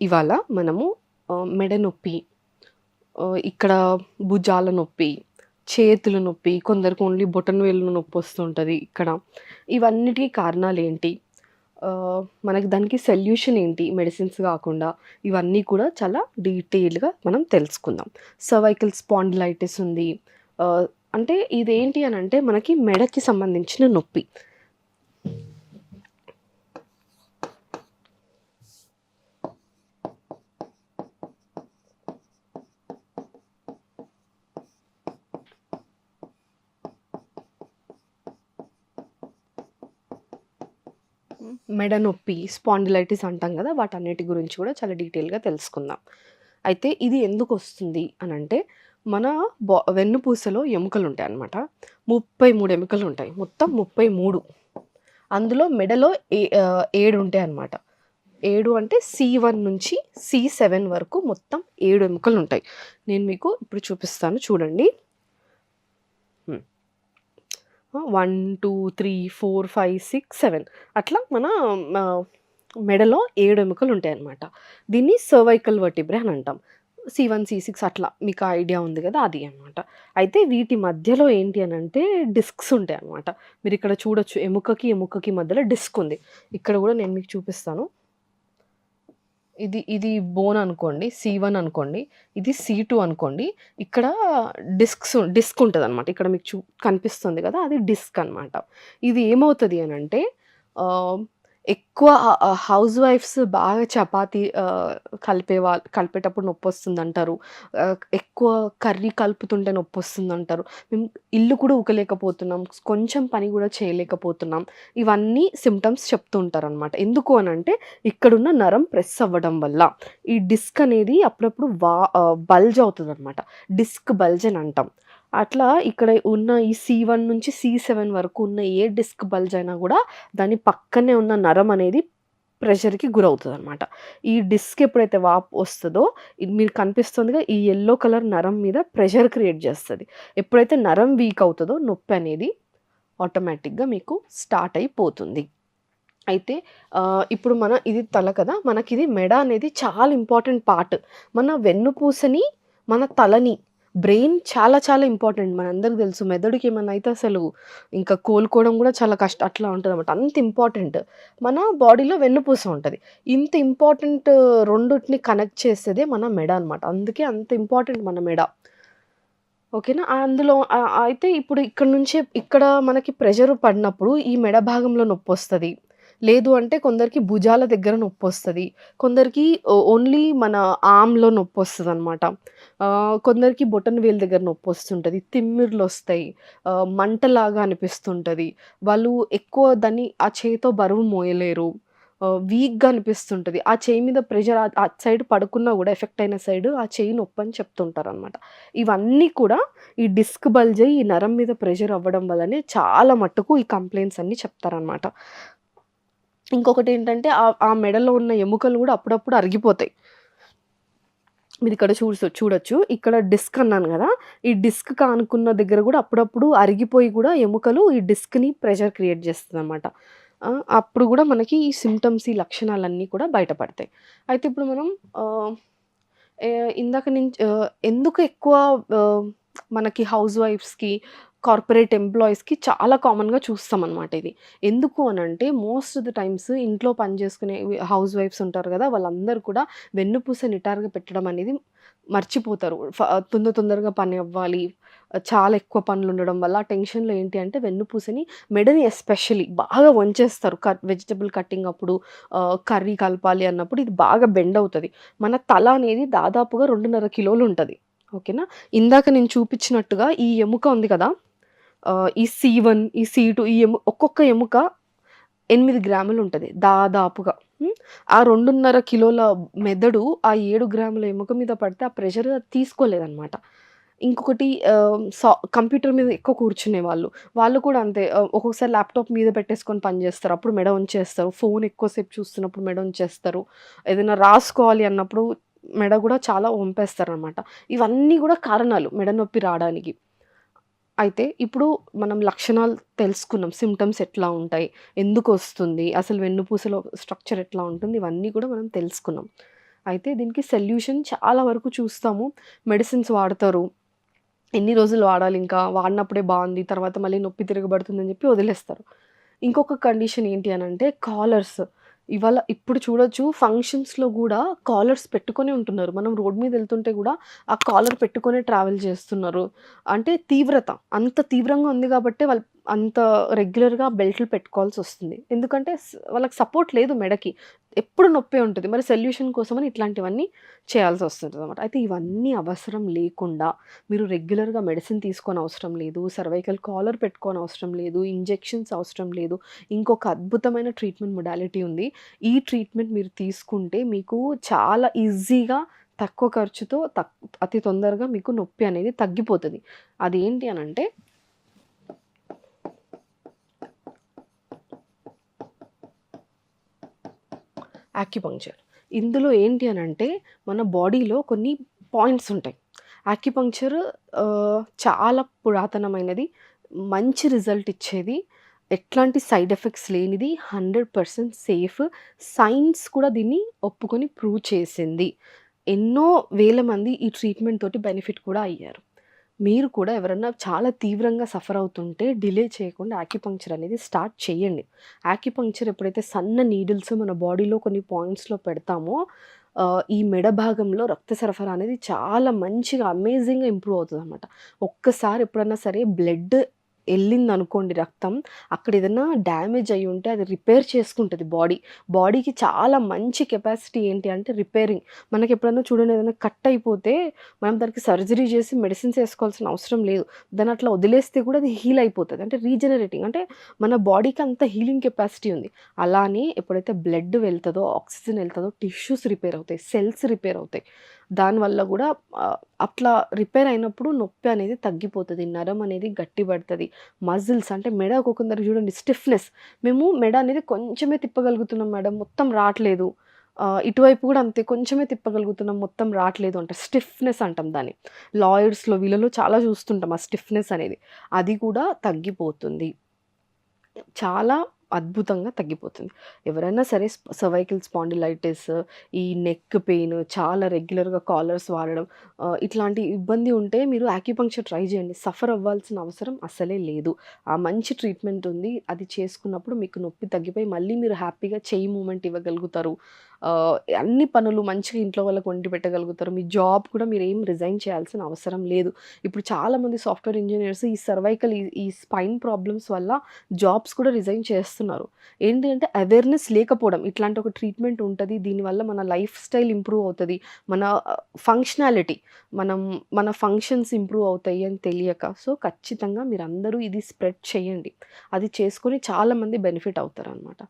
ఇవాళ మనము మెడ నొప్పి, ఇక్కడ భుజాల నొప్పి, చేతుల నొప్పి, కొందరికి ఓన్లీ బొటనవేలు నొప్పొస్తుంటది ఇక్కడ. ఇవన్నిటికి కారణాలేంటి? మనకి దానికి సొల్యూషన్ ఏంటి మెడిసిన్స్ గాకుండా? ఇవన్నీ కూడా చాలా డీటెయిల్‌గా మనం తెలుసుకుందాం. సర్వైకల్ స్పాండిలైటిస్ ఉంది. ఆహ్, అంటే ఇదేంటి అనంటే మనకి మెడకి సంబంధించిన నొప్పి. మెడ నొప్పి, స్పాండిలైటిస్ అంటాం గదా! వాటన్నిటి గురించి కూడా చాలా డీటెయిల్‌గా తెలుసుకుందాం. అయితే ఇది ఎందుకొస్తుంది అనంటే, మన వెన్నుపూసలో ఎముకలుంటాయన్నమాట. 33 ఎముకలుంటాయి. మొత్తం 33. అందులో మెడలో 7 ఉంటాయన్నమాట. 7 అంటే C1 నుంచి C7 వరకు మొత్తం 7 ఎముకలుంటాయి. నేను మీకు ఇప్పుడు చూపిస్తాను చూడండి. 1, 2, 3, 4, 5, 6, 7 అట్లా మన మెడలో 7 ఎముకలుంటాయన్నమాట. దీన్ని సర్వైకల్ వర్టిబ్రే అని అంటాం. C1, C6 అట్లా మీకు ఐడియా ఉంది గదా! అది అన్నమాట. అయితే వీటి మధ్యలో ఏంటి అనంటే డిస్క్స్ ఉంటాయన్నమాట. మీరిక్కడ చూడొచ్చు ఎముకకి మధ్యలో డిస్క్ ఉంది. ఇక్కడ గూడా నేను మీకు చూపిస్తాను. ఇది బోన్ అనుకోండి. C1 అనుకోండి. ఇది C2 అనుకోండి. ఇక్కడ డిస్క్ ఉంటదనమాట. ఇక్కడ మీకు కనిపిస్తుంది గదా! అది డిస్క్ అనమాట. ఇది ఏమవుతది అనంటే ఆహ్, ఎక్కువ హౌస్ వైఫ్స్ బాగా చపాతీ కలిపేటప్పుడు నొప్పొస్తుందంటారు. ఎక్కువ కర్రీ కలుపుతుంటే నొప్పొస్తుందంటారు. మేము ఇల్లు కూడా ఊకలేకపోతున్నాం. కొంచెం పని గూడా చేయలేకపోతున్నాం. ఇవన్నీ సింప్టమ్స్ చెప్తూ ఉంటారనమాట. ఎందుకు అనంటే ఇక్కడున్న నరం ప్రెస్ అవ్వడం వల్ల. ఈ డిస్క్ అనేది అప్పుడప్పుడు బల్జ్ అవుతదనమాట. డిస్క్ బల్జ్ అని అంటాం. అట్లా ఇక్కడ ఉన్న ఈ C1 నుంచి C7 వరకు ఉన్న ఏ డిస్క్ బల్జ్ అయినా గూడా దాని పక్కనే ఉన్న నరం అనేది ప్రెషర్‌కి గురవుతదనమాట. ఈ డిస్క్ ఎప్పుడైతే వాపు వస్తదో ఇది మీకు కనిపిస్తుందిగా ఈ యెల్లో కలర్ నరం మీద ప్రెషర్ క్రియేట్ జేస్తది. ఎప్పుడైతే నరం వీక్ అవుతదో నొప్పనేది ఆటోమేటిక్‌గా మీకు స్టార్ట్ అయిపోతుంది. అయితే ఇప్పుడు ఇది తల కదా! మనకిది మెడ అనేది చాలా ఇంపార్టెంట్ పార్ట్. మన వెన్నుపూసని, మన తలని, బ్రెయిన్ చాలా చాలా ఇంపార్టెంట్. మనందరికి తెలుసు. మెదడుకి ఏమన్నా అయితే అసలు ఇంకా కోలుకోవడం గూడా చాలా అట్లా ఉంటదనమాట. అంత ఇంపార్టెంట్. మన బాడీలో వెన్నుపూస ఉంటది. ఇంత ఇంపార్టెంట్ రెండిటిని కనెక్ట్ చేసేదే మన మెడ అనమాట. అందుకే అంత ఇంపార్టెంట్ మన మెడ. ఓకేనా? అందులో అయితే ఇప్పుడు ఇక్కడ మనకి ప్రెషర్ పడినప్పుడు ఈ మెడ భాగంలో నొప్పొస్తది. లేదు అంటే కొందరికి భుజాల దగ్గర నొప్పొస్తది. కొందరికి ఓన్లీ మన ఆర్మ్‌లో నొప్పొస్తదనమాట. కొందరికి బొటనవేలు దగ్గర నొప్పొస్తుంటది. తిమ్మిర్లొస్తాయి. మంటలాగా అనిపిస్తుంటది. వాళ్ళు ఎక్కువ దాన్ని ఆ చేయితో బరువు మోయలేరు. వీక్‌గా అనిపిస్తుంటది. ఆ చెయ్యి మీద ప్రెషర్ అటు సైడ్ పడుకున్నా గూడా ఎఫెక్ట్ అయిన సైడ్ ఆ చెయ్యి నొప్పని చెప్తుంటారనమాట. ఇవన్నీ కూడా ఈ డిస్క్ బల్జ్ అయ్యి ఈ నరం మీద ప్రెషర్ అవ్వడం వల్లనే చాలా మట్టుకు ఈ కంప్లెయింట్స్ అన్నీ చెప్తారనమాట. ఇంకొకటేంటంటే ఆ మెడలో ఉన్న ఎముకలు గూడా అప్పుడప్పుడు అరిగిపోతాయి. మీరిక్కడ చూడొచ్చు. ఇక్కడ డిస్క్ అన్నాను గదా! ఈ డిస్క్‌కి ఆనుకున్న దగ్గర గూడా అప్పుడప్పుడు అరిగిపోయి గూడా ఎముకలు ఈ డిస్క్‌ని ప్రెషర్ క్రియేట్ చేస్తదనమాట. అప్పుడు గూడా మనకి ఈ సింప్టమ్స్, ఈ లక్షణాలన్నీ కూడా బయటపడతాయి. అయితే ఇప్పుడు మనం ఆహ్, ఇందాక ఎందుకు ఎక్కువ ఆహ్, మనకి హౌస్ వైఫ్స్‌కి, కార్పొరేట్ ఎంప్లాయీస్‌కి చాలా కామన్‌గా చూస్తామనమాట ఇది. ఎందుకు అనంటే మోస్ట్ ఆఫ్ ది టైమ్స్ ఇంట్లో పని చేసుకునే హౌస్ వైఫ్స్ ఉంటారు గదా! వాళ్ళందరూ కూడా వెన్నుపూస నిటారుగా పెట్టడం అనేది మర్చిపోతారు. తొందరగా పని అవ్వాలి. చాలా ఎక్కువ పనులుండడం వల్ల ఆ టెన్షన్‌లో ఏంటి అంటే వెన్నుపూసని మెడని ఎస్పెషల్లీ బాగా వంచేస్తారు. వెజిటబుల్ కటింగ్ అప్పుడు కర్రీ కలపాలి అన్నప్పుడు ఇది బాగా బెండ్ అవుతది. మన తల అనేది దాదాపుగా 2.5 కిలోలుంటది. ఓకేనా? ఇందాక నేను చూపించినట్టుగా ఈ ఎముక ఉంది కదా! ఈ C1, ఈ C2 ఒక్కొక్క ఎముక 8 గ్రాములుంటది దాదాపుగా. ఆ 2.5 కిలోల మెదడు ఆ 7 గ్రాముల ఎముక మీద పడితే ఆ ప్రెషర్ తీసుకోలేదనమాట. ఇంకొకటి కంప్యూటర్ మీద ఎక్కువ కూర్చునేవాళ్ళు. వాళ్ళు కూడా అంతే ఒక్కొక్కసారి ల్యాప్‌టాప్ మీద పెట్టేసుకొని పని జేస్తారు. అప్పుడు మెడ వంచేస్తారు. ఫోన్ ఎక్కువ సేపు చూస్తున్నప్పుడు మెడ వంచేస్తారు. ఏదైనా రాసుకోవాలి అన్నప్పుడు మెడ గూడా చాలా వంపేస్తారనమాట. ఇవన్నీ గూడా కారణాలు మెడ నొప్పి రాడానికి. అయితే ఇప్పుడు మనం లక్షణాలు తెలుసుకున్నాం. సింప్టమ్స్ ఎట్లా ఉంటాయి? ఎందుకొస్తుంది? అసలు వెన్నుపూసలో స్ట్రక్చర్ ఎట్లా ఉంటుంది? ఇవన్నీ కూడా మనం తెలుసుకున్నాం. అయితే దీనికి సొల్యూషన్ చాలా వరకు చూస్తాము. మెడిసిన్స్ వాడతారు. ఎన్ని రోజులు వాడాలింకా, వాడినప్పుడే బావుంది. తర్వాత మళ్ళీ నొప్పి తిరగబడుతుందని జెప్పి వదిలేస్తారు. ఇంకొక కండిషన్ ఏంటి అనంటే కాలర్స్. ఇప్పుడు చూడొచ్చు ఫంక్షన్స్‌లో గూడా కాలర్స్ పెట్టుకొనే ఉంటున్నారు. మనం రోడ్ మీదెళ్తుంటే గూడా ఆ కాలర్ పెట్టుకొనే ట్రావెల్ చేస్తున్నారు. అంటే తీవ్రత. అంత తీవ్రంగా ఉంది గాబట్టే వాళ్ళు అంత రెగ్యులర్‌గా బెల్టులు పెట్టుకోవాల్సొస్తుంది. ఎందుకంటే వాళ్ళకి సపోర్ట్ లేదు మెడకి. ఎప్పుడు నొప్పే ఉంటది. మరి సొల్యూషన్ కోసమని ఇట్లాంటివన్నీ చేయాల్సొస్తుంటదనమాట. అయితే ఇవన్నీ అవసరం లేకుండా మీరు రెగ్యులర్‌గా మెడిసిన్ తీసుకోనవసరం లేదు. సర్వైకల్ కాలర్ పెట్టుకోనవసరం లేదు. ఇంజెక్షన్స్ అవసరం లేదు. ఇంకొక అద్భుతమైన ట్రీట్మెంట్ మొడాలిటీ ఉంది. ఈ ట్రీట్మెంట్ మీరు తీసుకుంటే మీకు చాలా ఈజీగా తక్కువ ఖర్చుతో అతి తొందరగా మీకు నొప్పి అనేది తగ్గిపోతది. అదేంటి అనంటే యాక్యుపంక్చర్. ఇందులో ఏంటి అనంటే మన బాడీలో కొన్ని పాయింట్స్ ఉంటాయి. యాక్యుపంక్చర్ చాలా పురాతనమైనది. మంచి రిజల్ట్ ఇచ్చేది. ఎట్లాంటి సైడ్ ఎఫెక్ట్స్ లేనిది. 100% సేఫ్. సైన్స్ కూడా దీన్ని ఒప్పుకొని ప్రూవ్ చేసింది. ఎన్నో వేల మంది ఈ ట్రీట్మెంట్ తోటి బెనిఫిట్ కూడా అయ్యారు. మీరు కూడా ఎవరన్నా చాలా తీవ్రంగా సఫర్ అవుతుంటే డిలే చేయకుండా యాక్యుపంక్చర్ అనేది స్టార్ట్ చేయండి. యాక్యుపంక్చర్ ఎప్పుడైతే సన్న నీడిల్స్ మన బాడీలో కొన్ని పాయింట్స్‌లో పెడతామో ఈ మెడ భాగంలో రక్త సరఫరా అనేది చాలా మంచిగా అమేజింగ్‌గా ఇంప్రూవ్ అవుతదనమాట. ఒక్కసారి ఎప్పుడన్నా సరే బ్లడ్ ఎళ్ళిందనుకోండి రక్తం, అక్కడ ఏదన్నా డ్యామేజ్ అయ్యుంటే అది రిపేర్ చేసుకుంటది బాడీ. బాడీకి చాలా మంచి కెపాసిటీ ఏంటి అంటే రిపేరింగ్. మనకెప్పుడన్నా చూడండి ఏదైనా కట్ అయిపోతే మనం దానికి సర్జరీ చేసి మెడిసిన్స్ ఏసుకోవాల్సిన అవసరం లేదు. దాన్ని అట్లా వదిలేస్తే కూడా అది హీల్ అయిపోతది. అంటే రీజనరేటింగ్ అంటే మన బాడీకి అంత హీలింగ్ కెపాసిటీ ఉంది. అలానే ఎప్పుడైతే బ్లడ్ వెళ్తదో, ఆక్సిజన్ ఎళ్తదో టిష్యూస్ రిపేర్ అవుతాయి. సెల్స్ రిపేర్ అవుతాయి. దానివల్ల గూడా అట్లా రిపేర్ అయినప్పుడు నొప్పి అనేది తగ్గిపోతది. నరం అనేది గట్టిపడతది. మజిల్స్ అంటే మెడ ఒక్కొక్కరికి చూడండి స్టిఫ్‌నెస్. మేము మెడ అనేది కొంచెమే తిప్పగలుగుతున్నాం మేడం మొత్తం రాట్లేదు. ఇటువైపు గూడా అంతే కొంచెమే తిప్పగలుగుతున్నాం మొత్తం రాట్లేదు అంటారు. స్టిఫ్‌నెస్ అంటాం దాన్ని. లాయర్స్‌లో వీళ్ళలో చాలా చూస్తుంటాం ఆ స్టిఫ్‌నెస్ అనేది. అది కూడా తగ్గిపోతుంది. చాలా అద్భుతంగా తగ్గిపోతుంది. ఎవరైనా సరే సర్వైకల్ స్పాండిలైటిస్, ఈ నెక్ పెయిన్ చాలా రెగ్యులర్‌గా కాలర్స్ వాడడం ఇట్లాంటి ఇబ్బంది ఉంటే మీరు యాక్యుపంక్చర్ ట్రై చేయండి. సఫర్ అవ్వాల్సిన అవసరం అస్సలే లేదు. ఆ మంచి ట్రీట్మెంట్ ఉంది. అది చేసుకున్నప్పుడు మీకు నొప్పి తగ్గిపోయి మళ్ళీ మీరు హ్యాపీగా చెయ్యి మూవ్‌మెంట్ ఇవ్వగలుగుతారు. అన్ని పనులు మంచిగా ఇంట్లో వాళ్ళకి వండి పెట్టగలుగుతారు. మీ జాబ్ కూడా మీరేం రిజైన్ చేయాల్సిన అవసరం లేదు. ఇప్పుడు చాలామంది సాఫ్ట్‌వేర్ ఇంజినీర్స్ ఈ సర్వైకల్ ఈ స్పైన్ ప్రాబ్లమ్స్ వల్ల జాబ్స్ కూడా రిజైన్ చేస్తున్నారు. ఏంటి అంటే అవేర్‌నెస్ లేకపోవడం. ఇట్లాంటి ఒక ట్రీట్మెంట్ ఉంటది. దీనివల్ల మన లైఫ్ స్టైల్ ఇంప్రూవ్ అవుతది. మన ఫంక్షనాలిటీ మనం మన ఫంక్షన్స్ ఇంప్రూవ్ అవుతాయి అని తెలియక. సో, ఖచ్చితంగా మీరందరూ ఇది స్ప్రెడ్ చేయండి. అది చేసుకొని చాలామంది బెనిఫిట్ అవుతారనమాట.